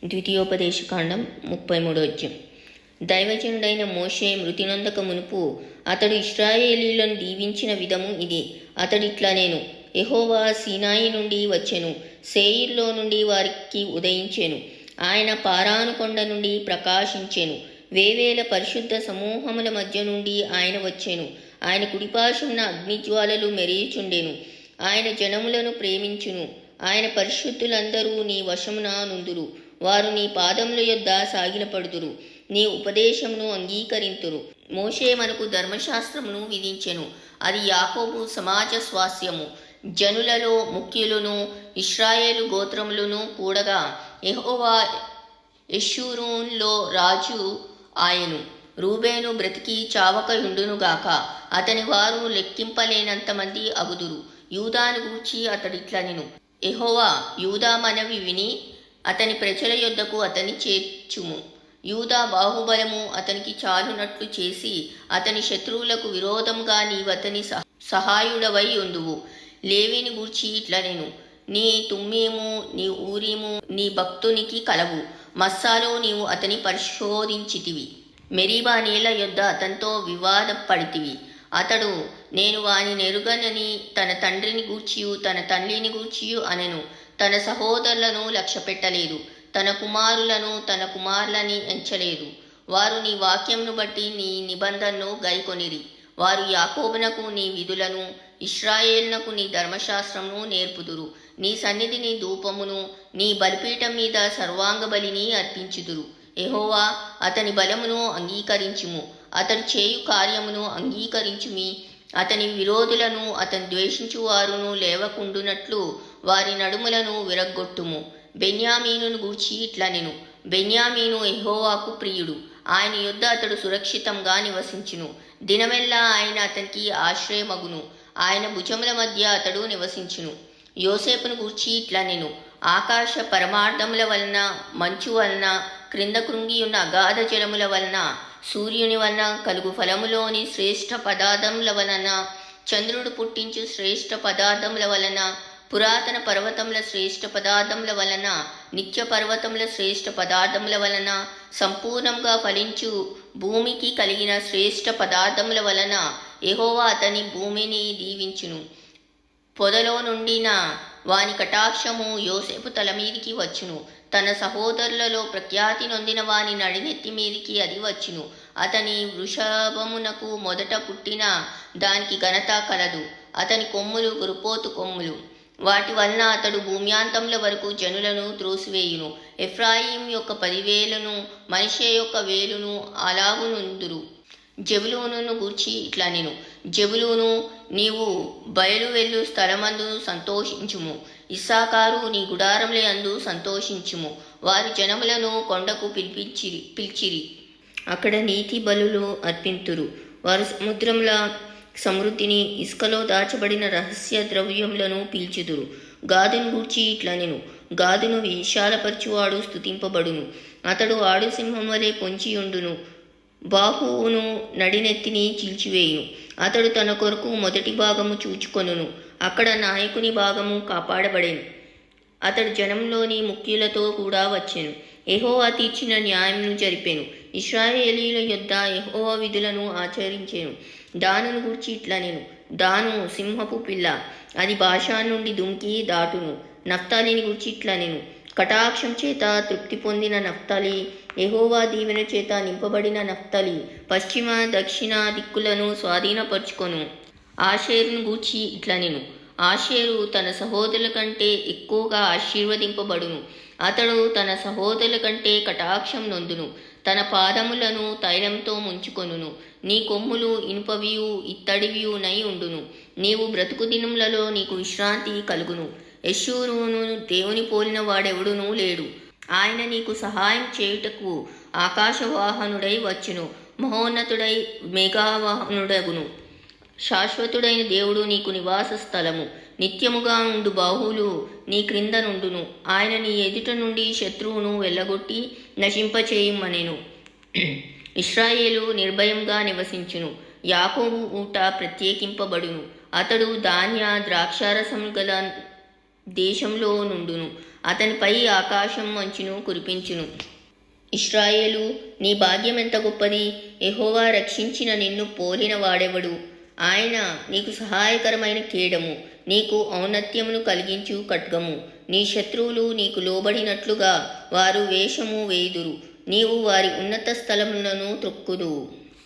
ద్వితీయోపదేశకాండం 33వ అధ్యాయం. దైవజనుడైన మోషే మృతి నొందక మునుపు అతడు ఇశ్రాయేలీయులను దీవించిన విధము ఇది. అతడిట్లా నేను యెహోవా సీనాయి నుండి వచ్చెను, సేయీరులో నుండి వారికి ఉదయించెను. ఆయన పారాను కొండ నుండి ప్రకాశించెను. వేవేల పరిశుద్ధ సమూహముల మధ్య నుండి ఆయన వచ్చెను. ఆయన కుడిపార్శ్వమున అగ్నిజ్వాలలు మెరియుచుండెను. ఆయన జనములను ప్రేమించును. ఆయన పరిశుద్ధులందరూ నీ వశమున నుందురు. వారు నీ పాదముల యొద్ద సాగిలపడుదురు. నీ ఉపదేశమును అంగీకరింతురు. మోషే మనకు ధర్మశాస్త్రమును విధించెను. అది యాకోబు సమాజ స్వాస్యము. జనులలో ముఖ్యులను ఇశ్రాయేలు గోత్రములను కూడగా యెహోవా యెషూరూన్లో రాజు ఆయను. రూబేను బ్రతికి చావకయుండునుగాక. అతని వారు లెక్కింపలేనంత మంది అగుదురు. యూదాను గూర్చి అతడిట్లనెను, యెహోవా యూదా మనవి విని అతని ప్రజల యొద్దకు అతని చేర్చుము. యూదా బాహుబలము అతనికి చాలునట్లు చేసి అతని శత్రువులకు విరోధముగా నీవతని సహాయుడవై ఉందువు. లేవిని గూర్చి ఇట్లనెను, నీ తుమ్మీము నీ ఊరీము నీ భక్తునికి కలవు. మస్సాలో నీవు అతని పరిశోధించితివి. మెరీబా నీళ్ల యొద్ద అతనితో వివాదపడితివి. అతడు నేను వాని నెరుగనని తన తండ్రిని గూర్చియు తన తల్లిని గూర్చియు అనెను. తన సహోదరులను లక్ష్యపెట్టలేదు. తన కుమారులను తన కుమారులని ఎంచలేదు. వారు నీ వాక్యమును బట్టి నీ నిబంధనను గైకొనిరి. వారు యాకోబునకు నీ విధులను, ఇశ్రాయేలునకు నీ ధర్మశాస్త్రమును నేర్పుదురు. నీ సన్నిధిని ధూపమును, నీ బలిపీఠం మీద సర్వాంగ బలిని అర్పించుదురు. యెహోవా అతని బలమును అంగీకరించుము. అతడు చేయు కార్యమును అంగీకరించుమి. అతని విరోధులను అతని ద్వేషించువారును లేవకుండునట్లు వారి నడుములను విరగ్గొట్టుము. బెన్యామీనును గూర్చి ఇట్లనెను, బెన్యామీను యెహోవాకు ప్రియుడు. ఆయన యొద్ద అతడు సురక్షితంగా నివసించును. దినమెల్లా ఆయన అతనికి ఆశ్రయమగును. ఆయన భుజముల మధ్య అతడు నివసించును. యోసేపును గూర్చి ఇట్లనెను, ఆకాశ పరమార్థముల వలన, మంచు వలన, క్రింద కృంగియున్న అగాధ జలముల వలన, సూర్యుని వలన కలుగు ఫలములోని శ్రేష్ఠ పదార్థముల వలన, చంద్రుడు పుట్టించు శ్రేష్ఠ పదార్థముల వలన, పురాతన పర్వతముల శ్రేష్ఠ పదార్థముల వలన, నిత్య పర్వతముల శ్రేష్ఠ పదార్థముల వలన, సంపూర్ణంగా ఫలించు భూమికి కలిగిన శ్రేష్ఠ పదార్థముల వలన యెహోవా అతని భూమిని దీవించును. పొదలో నుండిన వాని కటాక్షము యోసేపు తల మీదికి వచ్చును. తన సహోదరులలో ప్రఖ్యాతి నొందిన వాని నడినెత్తి మీదికి అది వచ్చును. అతని వృషభమునకు మొదట పుట్టిన దానికి ఘనత కలదు. అతని కొమ్ములు గురుపోతు కొమ్ములు. వాటి వలన అతడు భూమ్యాంతముల వరకు జనులను త్రోసివేయును. ఎఫ్రాయిం యొక్క 10,000ను మనష్షే యొక్క 1,000ను అలాగునుందురు. జెబులూనును గూర్చి ఇట్లనెను, జెబులూను నీవు బయలు వెళ్ళు స్థలమందు సంతోషించుము. ఇస్సాకారు నీ గుడారముల యందు సంతోషించుము. వారి జనములను కొండకు పిలిచిరి. అక్కడ నీతి బలులు అర్పింతురు. వారు సముద్రముల సమృద్ధిని, ఇసుకలో దాచబడిన రహస్య ద్రవ్యములను పీల్చుదురు. గాదును గూర్చి ఇట్లనెను, గాదును విశాలపరచువాడు స్తుతింపబడును. అతడు ఆడు సింహం వలె పొంచియుండును. బాహువును నడినెత్తిని చీల్చివేయును. అతడు తన కొరకు మొదటి భాగము చూచుకొనును. అక్కడ నాయకుని భాగము కాపాడబడెను. అతడు జనంలోని ముఖ్యులతో కూడా వచ్చెను. యెహోవా తీర్చిన న్యాయమును జరిపెను. ఇశ్రాయేలీయుల యొద్ద యెహోవా విధులను ఆచరించెను. దానును గూర్చి ఇట్లనెను, దాను సింహపు పిల్ల, అది బాషాను నుండి దుంకి దాటును. నఫ్తాలిని గూర్చి ఇట్లనెను, కటాక్షం చేత తృప్తి పొందిన నఫ్తాలి, యెహోవా దీవెన చేత నింపబడిన నఫ్తాలి పశ్చిమ దక్షిణ దిక్కులను స్వాధీనపరుచుకొను. ఆషేరును గూర్చి ఇట్లనెను, ఆషేరు తన సహోదరుల కంటే ఎక్కువగా ఆశీర్వదింపబడును. అతడు తన సహోదరుల కంటే కటాక్షం నొందును. తన పాదములను తైలంతో ముంచుకొనును. నీ కొమ్ములు ఇనుపవియు ఇత్తడివియు నై ఉండును. నీవు బ్రతుకు దినములలో నీకు విశ్రాంతి కలుగును. యెషూరూను దేవుని పోలిన వాడెవడునూ లేడు. ఆయన నీకు సహాయం చేయుటకు ఆకాశవాహనుడై వచ్చును. మహోన్నతుడై మేఘావాహనుడగును. శాశ్వతుడైన దేవుడు నీకు నివాస స్థలము. నిత్యముగా ఉండు బాహువులు నీ క్రింద నుండును. ఆయన నీ ఎదుట నుండి శత్రువును వెళ్ళగొట్టి నశింపచేయుమనెను. ఇశ్రాయేలు నిర్భయంగా నివసించును. యాకోబు ఊట ప్రత్యేకింపబడును. అతడు ధాన్య ద్రాక్షారసము గల దేశంలో నుండును. అతనిపై ఆకాశం మంచును కురిపించును. ఇశ్రాయేలు, నీ భాగ్యం ఎంత గొప్పది! యెహోవా రక్షించిన నిన్ను పోలిన వాడెవడు? ఆయన నీకు సహాయకరమైన కేడము, నీకు ఔన్నత్యమును కలిగించు ఖడ్గము. నీ శత్రువులు నీకు లోబడినట్లుగా వారు వేషము వేయుదురు. నీవు వారి ఉన్నత స్థలములను త్రొక్కుదు.